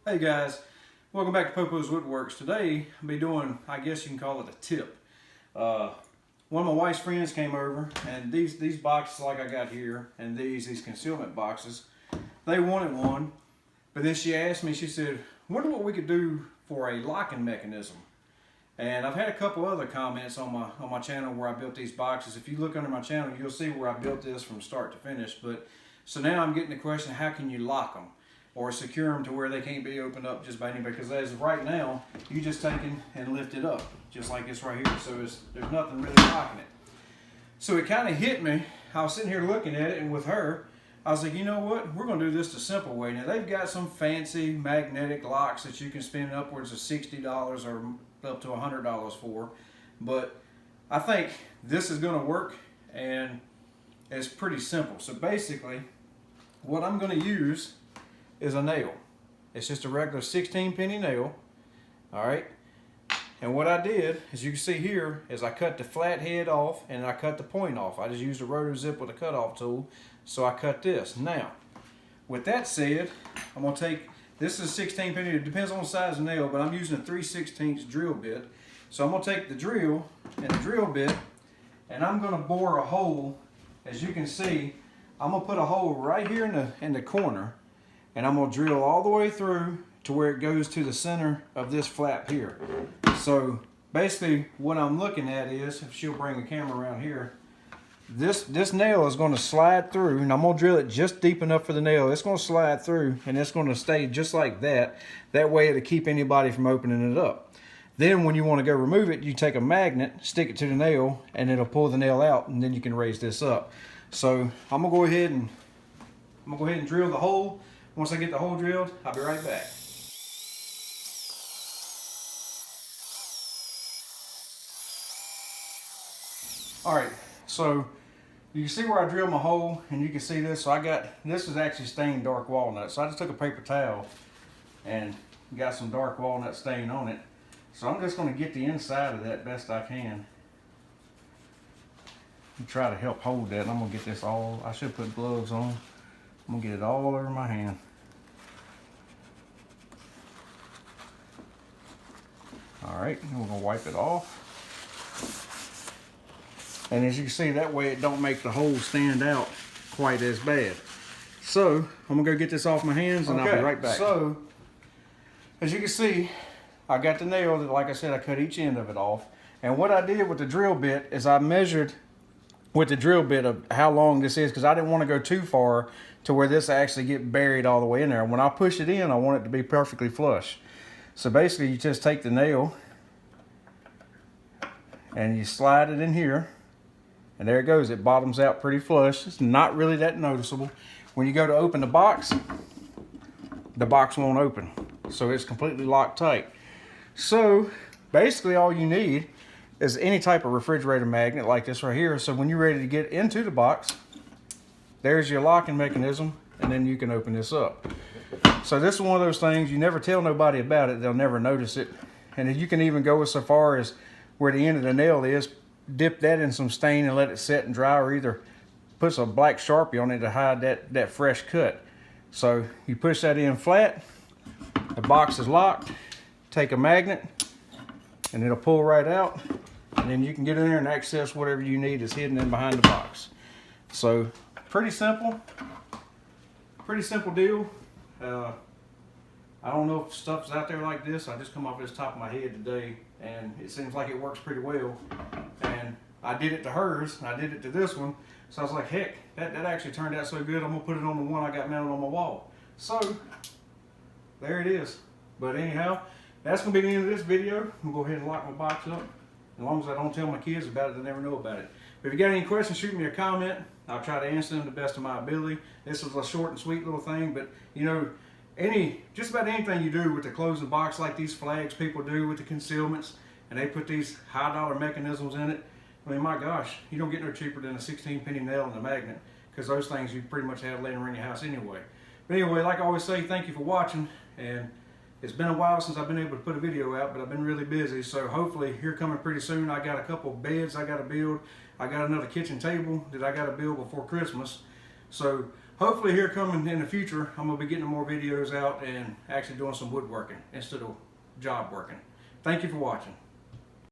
Hey guys, welcome back to Popo's Woodworks. Today I'll be doing, I guess you can call it a tip. One of my wife's friends came over, and these boxes like I got here, and these concealment boxes, they wanted one, but then she asked me, she said, wonder what we could do for a locking mechanism. And I've had a couple other comments on my channel where I built these boxes. If you look under my channel, you'll see where I built this from start to finish. But so now I'm getting the question, how can you lock them or secure them to where they can't be opened up just by anybody? Because as of right now, you just take it and lift it up, just like this right here. So there's nothing really locking it. So it kind of hit me. I was sitting here looking at it, and with her, I was like, you know what? We're going to do this the simple way. Now, they've got some fancy magnetic locks that you can spend upwards of $60 or up to $100 for. But I think this is going to work, and it's pretty simple. So basically, what I'm going to use is a nail. It's just a regular 16-penny nail. All right. And what I did, as you can see here, is I cut the flat head off and I cut the point off. I just used a rotor zip with a cutoff tool. So I cut this. Now, with that said, I'm going to take, this is a 16 penny. It depends on the size of the nail, but I'm using a 3/16 drill bit. So I'm going to take the drill and the drill bit, and I'm going to bore a hole. As you can see, I'm going to put a hole right here in the corner, and I'm going to drill all the way through to where it goes to the center of this flap here. So basically what I'm looking at is, if she'll bring the camera around here, this nail is going to slide through, and I'm going to drill it just deep enough for the nail. It's going to slide through, and it's going to stay just like that. That way it'll keep anybody from opening it up. Then when you want to go remove it, you take a magnet, stick it to the nail, and it'll pull the nail out, and then you can raise this up. So I'm going to go ahead and drill the hole. Once I get the hole drilled, I'll be right back. All right, so you can see where I drilled my hole, and you can see this. So this is actually stained dark walnut. So I just took a paper towel and got some dark walnut stain on it. So I'm just going to get the inside of that best I can and try to help hold that. And I'm going to get this all, I should put gloves on. I'm going to get it all over my hand. All right, and we're going to wipe it off. And as you can see, that way it don't make the hole stand out quite as bad. So I'm gonna go get this off my hands, and I'll be right back. So as you can see, I got the nail that, like I said, I cut each end of it off. And what I did with the drill bit is I measured with the drill bit of how long this is, because I didn't want to go too far to where this actually get buried all the way in there. When I push it in, I want it to be perfectly flush. So basically, you just take the nail and you slide it in here. And there it goes. It bottoms out pretty flush. It's not really that noticeable. When you go to open the box won't open. So it's completely locked tight. So basically all you need is any type of refrigerator magnet like this right here. So when you're ready to get into the box, there's your locking mechanism, and then you can open this up. So this is one of those things, you never tell nobody about it, they'll never notice it. And you can even go so far as where the end of the nail is, dip that in some stain and let it set and dry, or either put some black Sharpie on it to hide that fresh cut. So you push that in flat, the box is locked, take a magnet, and it'll pull right out, and then you can get in there and access whatever you need is hidden in behind the box. So pretty simple deal. I don't know if stuff's out there like this. I just come off this top of my head today, and it seems like it works pretty well. And I did it to hers, and I did it to this one. So I was like, heck, that actually turned out so good, I'm gonna put it on the one I got mounted on my wall. So there it is. But anyhow, that's gonna be the end of this video. I'm gonna go ahead and lock my box up. As long as I don't tell my kids about it, they'll never know about it. But if you got any questions, shoot me a comment. I'll try to answer them to the best of my ability. This was a short and sweet little thing, but you know, just about anything you do with the closing box, like these flags people do with the concealments, and they put these high dollar mechanisms in it. I mean, my gosh, you don't get no cheaper than a 16-penny nail and a magnet, because those things you pretty much have laying around your house anyway. But anyway, like I always say, thank you for watching, and it's been a while since I've been able to put a video out, but I've been really busy, so hopefully here coming pretty soon. I got a couple of beds I got to build. I got another kitchen table that I got to build before Christmas. So hopefully here coming in the future, I'm gonna be getting more videos out and actually doing some woodworking instead of job working. Thank you for watching.